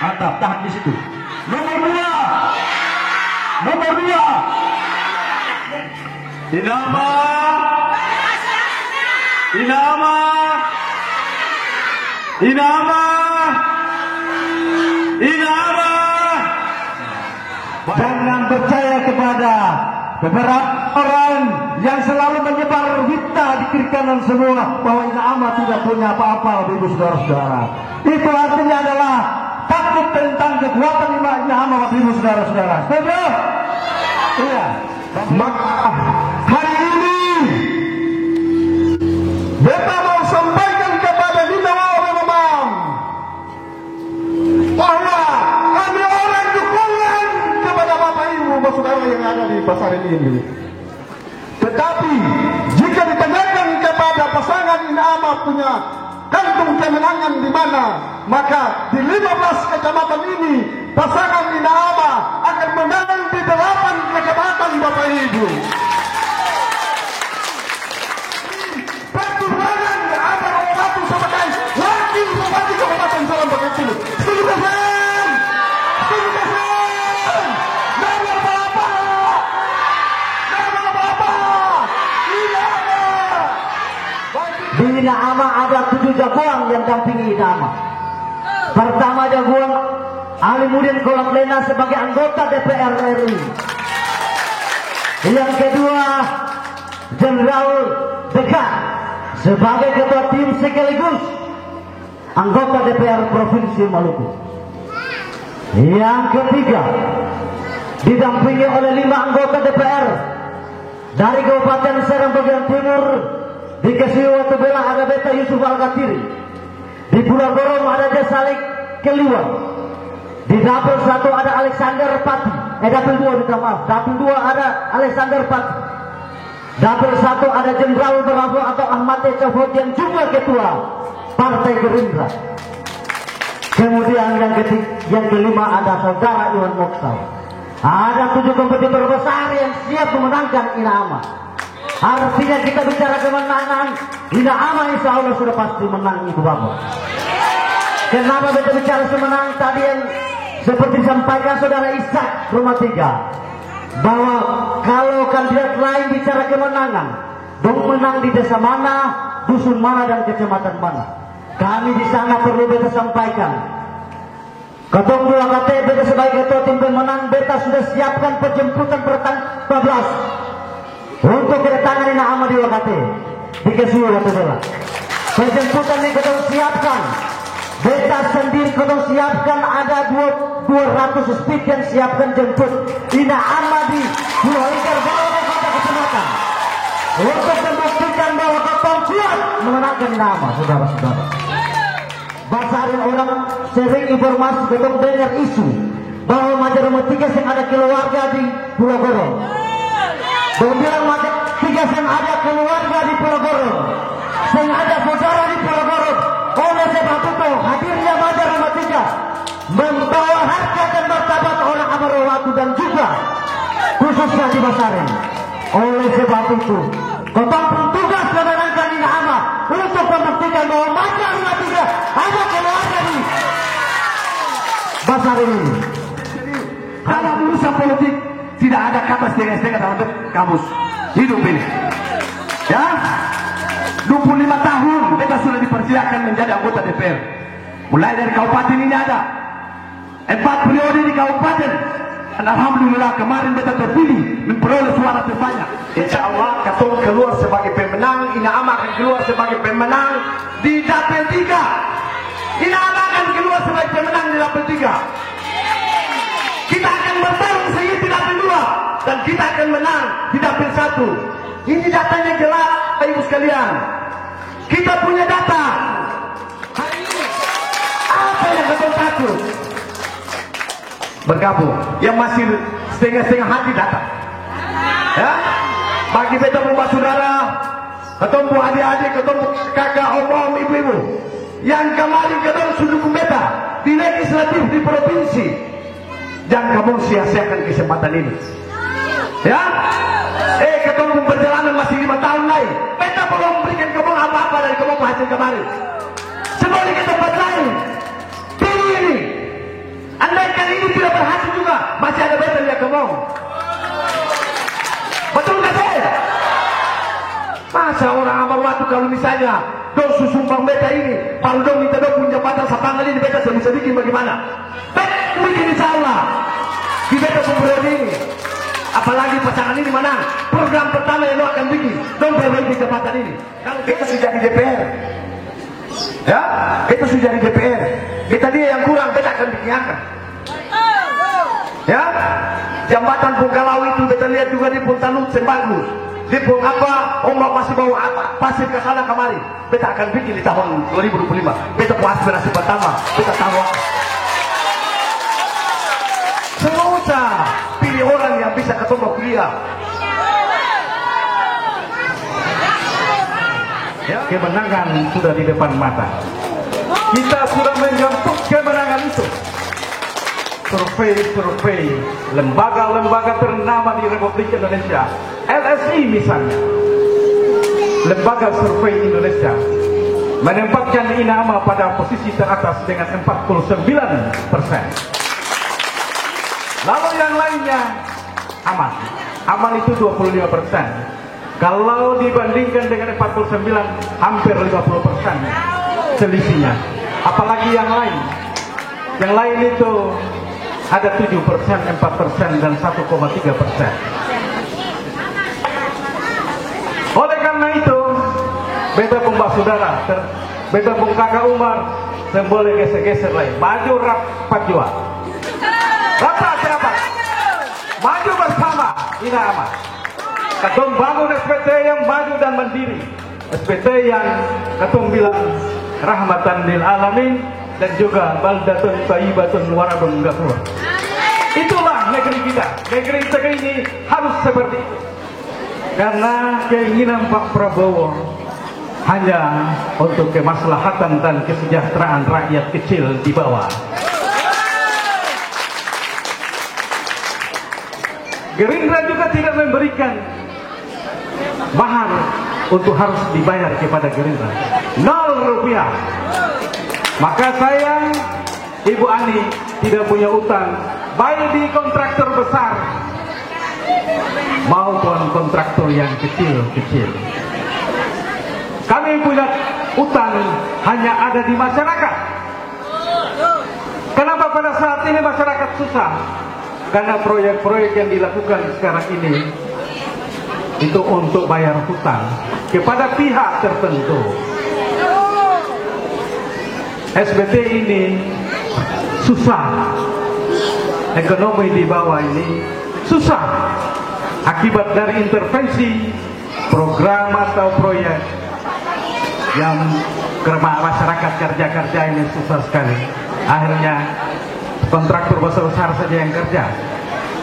Mantap, tahan di situ. Nomor dua. Inama. Jangan percaya kepada beberapa orang yang selalu menyebar berita di kiri kanan semua bahwa Inama tidak punya apa-apa, Bapak Ibu saudara-saudara. Itu artinya adalah takut tentang kekuatan Inama, Bapak Ibu saudara-saudara. Setuju? Iya. Maka hari ini Beta mau sampaikan kepada kita memang bahwa kami orang dukungan kepada Bapak Ibu saudara yang ada di pasar ini. Tetapi jika ditanyakan kepada pasangan Inama punya kantung kemenangan di mana, maka di 15 kecamatan ini pasangan Inama akan menang di 8 kecamatan Bapak Ibu. Perturangan ada satu sebagai wakil bupati Kabupaten Salam begitu. Setuju kan? Setuju kan? Nama Bapak. Di Inama ada 7 jagoan yang dampingi Inama. Pertama jagoan Alimuddin Kolam Lena sebagai anggota DPR RI. Yang kedua Jenderal Dekat sebagai ketua tim sekaligus anggota DPR Provinsi Maluku. Yang ketiga didampingi oleh 5 anggota DPR dari Kabupaten Serang bagian timur. Di Kesiwa Tebela ada Beta Yusuf Al-Katiri. Di Pulau Gorong ada Jasalik Keliwa. Di dapil 1 ada Alexander Pati. Dapil 2 minta maaf. Dapil 2 ada Alexander Pati. Dapil 1 ada Jenderal Bravo atau Ahmad Ecofot yang juga ketua Partai Gerindra. Kemudian yang kelima ada Saudara Iwan Moksal. Ada 7 kompetitor besar yang siap memenangkan Inama. Artinya kita bicara kemenangan, Inama insya Allah sudah pasti menang itu Bapak. Kenapa kita bicara semenang tadi yang seperti disampaikan Saudara Ishak Rumah 3, bahwa kalau kandidat lain bicara kemenangan, dong menang di desa mana, dusun mana dan kecamatan mana. Kami di sana perlu beta sampaikan. Ketua KT beta sebagai ketua tim pemenang, beta sudah siapkan penjemputan pertanggal 14 untuk kedatangan Inama di Wakate di Kesiwa Tebela. Penjemputan ini kita siapkan. Beta sendiri kita siapkan ada 200 speed yang siapkan jemput Inama di Pulau Lingkar bawah kota kecamatan untuk membuktikan bahwa kita kuat memenangkan Inama, saudara-saudara. Basarin orang sering informasi, betul dengar isu bahwa Maja Rumah Tiga yang ada keluarga di Pulau Gorong. Betul bilang Maja Tiga yang ada keluarga di Pulau Gorong, yang ada saudara di Pulau Gorong. Oleh sebab itu hadirnya Maja Rumah Tiga membawa harga dan martabat orang Amarawatu dan juga khususnya di Basaren. Oleh sebab itu Kotong tugas memenangkan ini amat untuk membuktikan bahwa Maja Rumah Tiga ada keluarga di Basaren ini. Jadi dalam urusan politik tidak ada kata setengah-setengah dalam kamus hidup ini. Ya, 25 tahun kita sudah dipersilakan menjadi anggota DPR. Mulai dari kabupaten ini ada 4 periode di kabupaten. Dan alhamdulillah kemarin kita terpilih memperoleh suara terbanyak. Insya Allah Katong keluar sebagai pemenang, Ina Ama akan keluar sebagai pemenang di Dapil 3. Ina Ama akan keluar sebagai pemenang di Dapil 3. Kita akan bertarung sehingga di Dapil 2 dan kita akan menang di Dapil 1. Ini datanya jelas, Ibu sekalian. Kita punya data. Apa yang Katong takut? Bergabung, yang masih setengah-setengah hati datang. Ya, bagi beta rumah saudara, ketemu adik-adik, ketemu kakak, om-om, ibu-ibu, yang kemarin ketemu sudukung beta di legislatif di provinsi, jangan kamu sia-siakan kesempatan ini. Ya, ketemu perjalanan masih 5 tahun lagi. Beta belum memberikan kamu apa-apa dari kamu hasil kemarin. Sebelum ke tempat lain, pilih ini. Andaikan ini tidak berhasil juga, masih ada beta yang kamu. Betul nggak saya? Masa orang Amarawatu kalau misalnya dong susumbang beta ini, kalau dong minta dong punya jabatan sapangan ini, beta bisa bikin bagaimana? Beta bikin insya Allah di beta pemberian ini. Apalagi pasangan ini mana? Program pertama yang lo akan bikin, dong perbaiki jabatan ini. Kalau kita sudah di DPR, ya, kita sudah di DPR. Kita dia yang kurang, beta akan bikinkan. Ya, jambatan Pungkalau itu kita lihat juga di Puntalut bagus. Di Pung apa, ombak masih bawa apa, pasir ke sana kemari. Beta akan bikin di tahun 2025. Beta puas aspirasi pertama, beta tahu. Semua usah pilih orang yang bisa ketemu kuliah. Ya, kemenangan sudah di depan mata. Kita sudah menjemput kemenangan itu. Survei-survei lembaga-lembaga ternama di Republik Indonesia, LSI misalnya, Lembaga Survei Indonesia, menempatkan Ina Ama pada posisi teratas dengan 49%. Lalu yang lainnya aman. Aman itu 25%. Kalau dibandingkan dengan 49, hampir 50% selisihnya. Apalagi yang lain. Yang lain itu ada 7%, 4%, dan 1,3%. Oleh karena itu, beta pun saudara, beta pun kakak Umar, dan boleh geser-geser lagi. Maju rapat jua. Rapat siapa? Maju bersama Ina Ama. Ketum bangun SPT yang maju dan mandiri. SPT yang ketum bilang rahmatan lil alamin, dan juga baldatun thayyibatun waradun ghafur. Itulah negeri kita. Negeri kita ini harus seperti itu. Karena keinginan Pak Prabowo hanya untuk kemaslahatan dan kesejahteraan rakyat kecil di bawah. Gerindra juga tidak memberikan mahar untuk harus dibayar kepada Gerindra. 0 rupiah. Maka saya, Ibu Ani, tidak punya utang, baik di kontraktor besar maupun kontraktor yang kecil-kecil. Kami punya utang hanya ada di masyarakat. Kenapa pada saat ini masyarakat susah? Karena proyek-proyek yang dilakukan sekarang ini itu untuk bayar hutang kepada pihak tertentu. SBT ini susah, ekonomi di bawah ini susah akibat dari intervensi program atau proyek yang masyarakat kerja-kerja ini susah sekali. Akhirnya kontraktor besar-besar saja yang kerja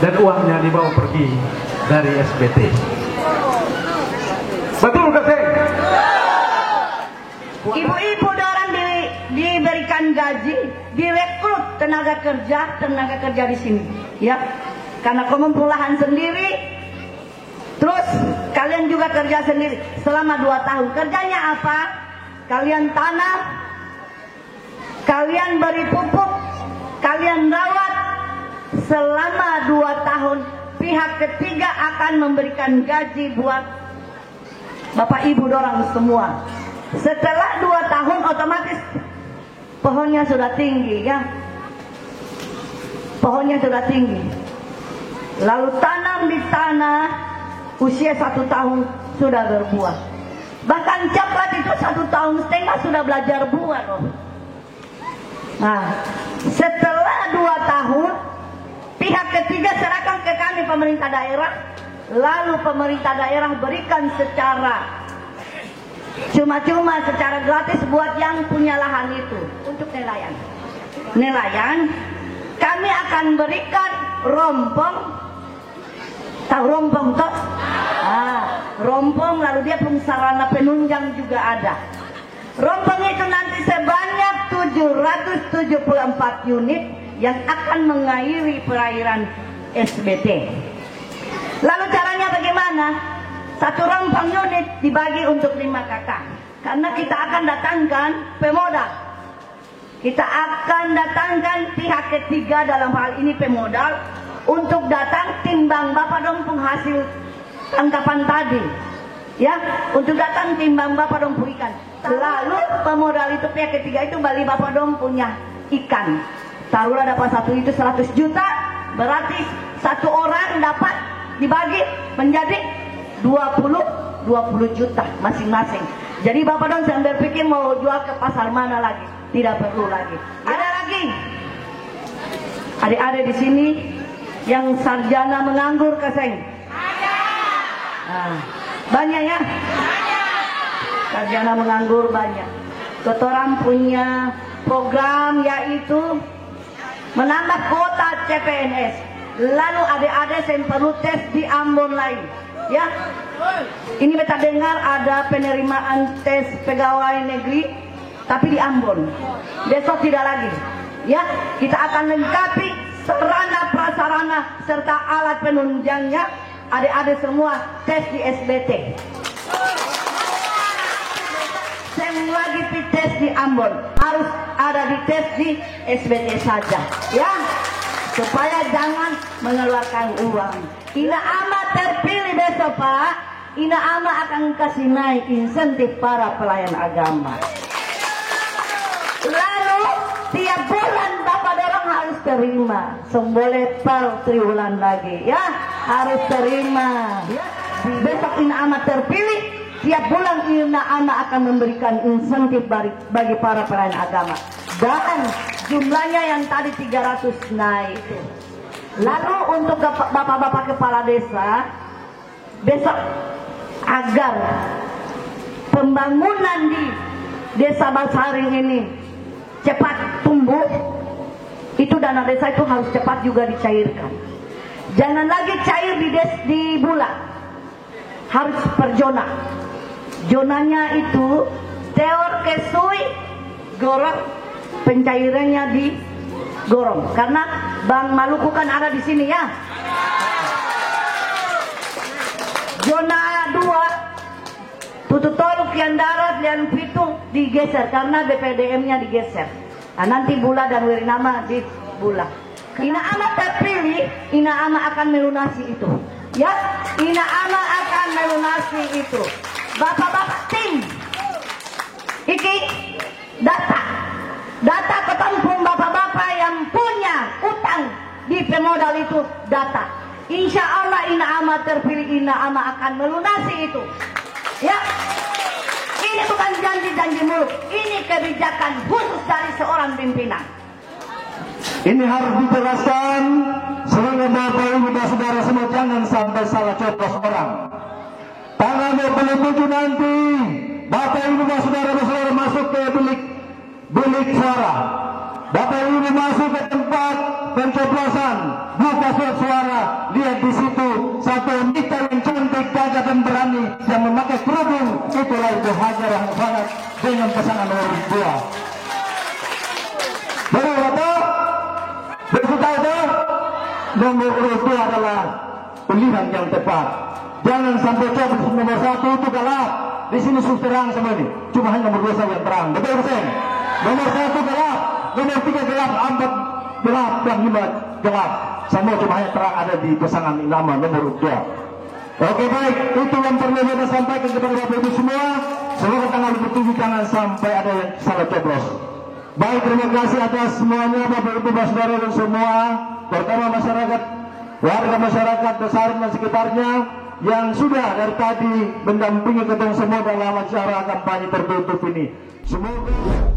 dan uangnya dibawa pergi dari SBT. Betul gak sih? Ibu-ibu dorang diberikan gaji, direkrut tenaga kerja di sini, ya. Karena kemampuan sendiri, terus kalian juga kerja sendiri selama 2 tahun. Kerjanya apa? Kalian tanam, kalian beri pupuk, kalian rawat selama 2 tahun. Pihak ketiga akan memberikan gaji buat bapak ibu dorang semua. Setelah 2 tahun otomatis pohonnya sudah tinggi, ya. Pohonnya sudah tinggi. Lalu tanam di tanah, usia 1 tahun sudah berbuah. Bahkan coklat itu 1,5 tahun sudah belajar buah loh. Nah, setelah 2 tahun, pihak ketiga serahkan ke kami pemerintah daerah. Lalu pemerintah daerah berikan secara cuma-cuma, secara gratis buat yang punya lahan itu untuk nelayan. Nelayan, kami akan berikan rompong. Tahu rompong toh? Rompong, lalu dia pun sarana penunjang juga ada. Rompong itu nanti sebanyak 774 unit yang akan mengairi perairan SBT. Lalu caranya bagaimana? 1 rompong unit dibagi untuk 5 kakak. Karena kita akan datangkan pemodal. Kita akan datangkan pihak ketiga, dalam hal ini pemodal, untuk datang timbang bapak dong penghasil tangkapan tadi, ya, untuk datang timbang bapak dong ikan. Lalu pemodal itu pihak ketiga itu balik bapak dong punya ikan. Taruhlah dapat 1 itu 100 juta, berarti 1 orang dapat dibagi menjadi 20 juta masing-masing. Jadi bapak dong sambil pikir mau jual ke pasar mana lagi, tidak perlu lagi. Ada lagi adik-adik di sini yang sarjana menganggur keseng? Ada. Nah, banyak ya? Banyak. Sarjana menganggur banyak. Ketorang punya program yaitu menambah kuota CPNS. Lalu adik-adik yang perlu tes di Ambon lain, ya. Ini beta dengar ada penerimaan tes pegawai negeri, tapi di Ambon. Besok tidak lagi, ya. Kita akan lengkapi sarana prasarana serta alat penunjangnya. Adik-adik semua tes di SBT. Semua lagi tes di Ambon, harus ada di tes di SBT saja, ya, supaya jangan mengeluarkan uang. Ina Ama terpilih besok Pak, Ina Ama akan kasih naik insentif para pelayan agama. Lalu tiap bulan bapak dorong harus terima, semboleh per triwulan lagi, ya, harus terima, ya. Besok Ina Ama terpilih, tiap bulan Ina Ama akan memberikan insentif bagi para pelayan agama. Dan jumlahnya yang tadi 300 naik. Lalu untuk bapak-bapak kepala desa, besok agar pembangunan di desa Basaring ini cepat tumbuh, itu dana desa itu harus cepat juga dicairkan. Jangan lagi cair di bulan, harus per zona. Zonanya itu teor kesui gorong, pencairannya di gorong. Karena Bank Maluku kan ada di sini, ya. Zona 2 Tututoluk yang darat yang Pitung digeser karena BPDM-nya digeser. Nah, nanti Bula dan Wirinama di Bula. Ina Ama terpilih, Ina Ama akan melunasi itu, ya. Ina Ama akan melunasi itu. Bapak-bapak tim, iki data ketempung bapak-bapak yang punya utang di pemodal itu, data. Insya Allah Ina Ama terpilih, Ina Ama akan melunasi itu, ya. Ini bukan janji-janji muluk, ini kebijakan khusus dari seorang pimpinan. Ini harus dijelaskan sehingga Bapak Ibu dan Saudara semua jangan sampai salah contoh orang. Tanggal 27 nanti Bapak Ibu dan Saudara masuk ke bilik suara. Bapak Ibu masuk ke tempat pencoblosan, buka surat suara, lihat di situ satu wanita yang cantik, gagah dan berani yang memakai kerudung, itulah Ibu Hajarah Muhammad dengan pasangan nomor 2. Baru apa? Beritahu tahu nomor 2 adalah pilihan yang tepat. Jangan sampai coblos nomor 1 itu gelap. Di sini sudah terang semua ini. Cuma hanya nomor 2 saja yang terang. Betul betul. Nomor 1 gelap, nomor 3 gelap, 4 gelap, dan 5 gelap. Semua cuma hanya terang ada di pasangan nama nomor 2. Oke baik, itu yang perlu kita sampaikan kepada Bapak Ibu semua. Semoga tanggal 27 jangan sampai ada yang salah coblos. Baik, terima kasih atas semuanya Bapak Ibu saudara dan semua, terutama masyarakat, warga masyarakat besar dan sekitarnya yang sudah dari tadi mendampingi kita semua dalam acara kampanye tertutup ini. Semoga